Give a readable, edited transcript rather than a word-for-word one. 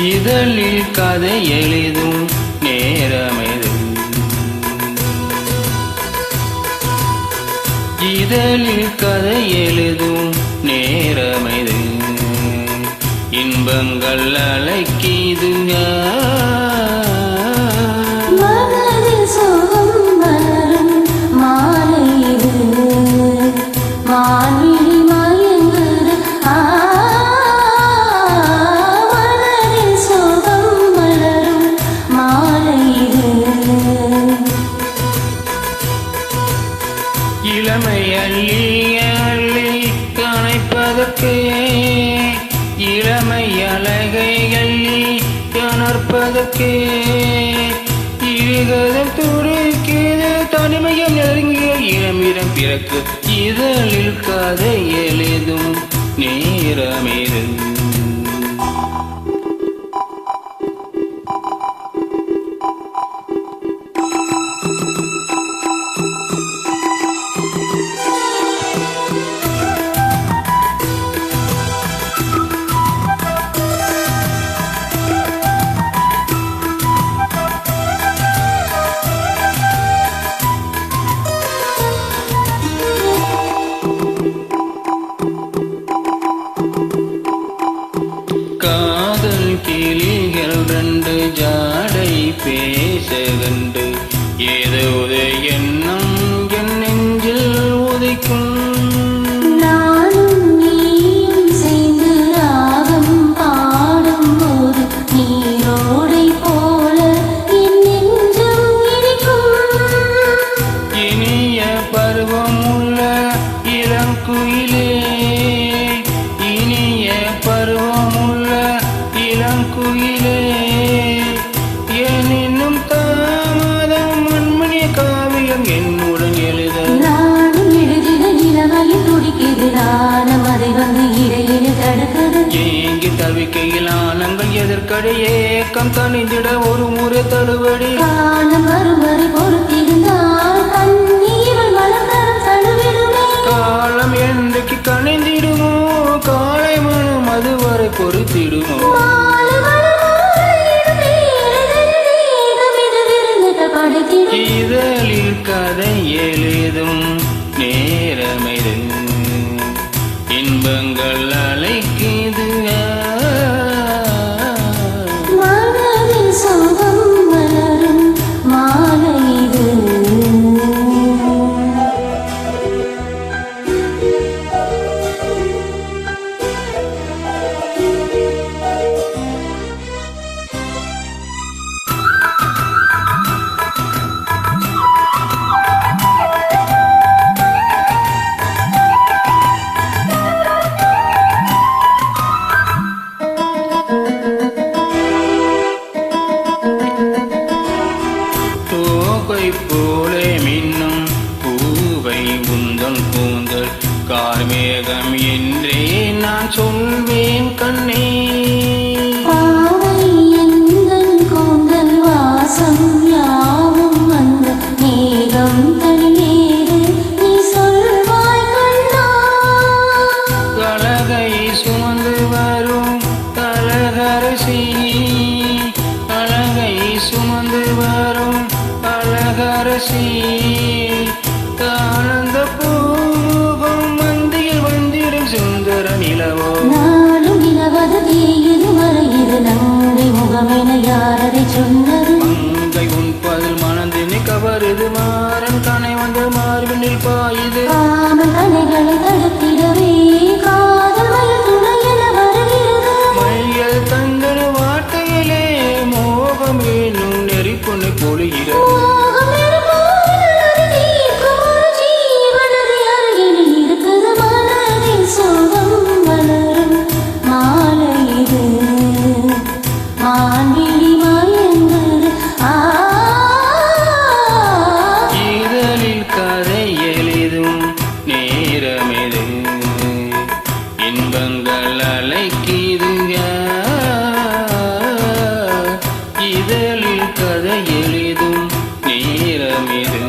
இதழில் கதை எழுதும் நேரமெது, இதழில் கதை எழுதும் நேரமெது, இன்பங்கள் அழைக்கிது இளமை அள்ளி அள்ளி கணைப்பதற்கே, இளமை அழகை அள்ளி கணர்ப்பதற்கே, இருகதம் துடிக்கிது தனிமையில் நெருங்கிய இளமிடம் பிறக்கு, இதழில் கதை எழுதும் நேரமிது. காதல் கிளிகள் ரெண்டு ஜாடை பேச கண்டு, ஏதோ எண்ணம் என் நெஞ்சில் உதைக்கும். நானும் நீயும் சேர்ந்து ராகம் பாடும் போது நீரோடை போல என் நெஞ்சம் இனிக்கும். இனிய பருவம் உள்ள இளங்குயிலே, இனிய பருவம் உள்ள இளங்குயிலே, ஏன் இன்னும் தாமதம் மண்மணிய காவியம் என்னுடன் எழுத. நானும் எழுதின இளமையில் துடிக்குது, நானும் அதை வந்து இடையில தடுக்குது. ஏங்கி தவிக்கையில் ஆனங்கள் எதற்கடை ஏக்கம் தனிந்திட ஒரு முறை தழுவடி. காலம் வருவரை பொறுத்திருந்தால் கண்ணீர்கள் மலர்ந்தரம் தழுவிடுமே. காலம் என்றைக்கு கணிந்திடுமோ, காலை மனம் அதுவரை பொறுத்திடுமோ. இதழில் கதை எழுதும் நேரமிது, இன்பங்கள் அழைக்கிது மனதில் சோகம் மலரும் மாலை இது. பூவை போலே மின்னும் பூவை உந்தன் கூந்தல் கார்மேகம் என்றே நான் சொல்வேன் கண்ணே. பாவை எந்தன் கூந்தல் வாசம் யாவும் அந்த மேகம் தனியேறு நீ சொல்வாய் கண்ணா. அழகை சுமந்து வரும் அழகரசி, அழகை சுமந்து வரும் அழகரசி, ஆனந்த பூமுகம் மந்தியில் வந்திடும் சுந்தர நிலவோ. நாளும் நிலவது தீயுது மறையுது நங்கை முகமென யாரதை சொன்னது. மங்கை உன் பதில் மணந்தினை கவருது, மாறன் கனை வந்து மார்பினில் பாயுது. காமன் கனைகளை தடுத்திடவே காதல் மயில் துணையென வருகிறது. மையல் தந்தன வார்த்தையிலே மோகம் என்னும் நெறிப்புனை பொழிகிறது. மோகம் நெருப்போல் அது தீர்க்கும் ஒரு ஜீவனது அருகில் இருக்குது. மனதில் சோகம் மலரும் இதழில் கதை எழுதும் நேரமிது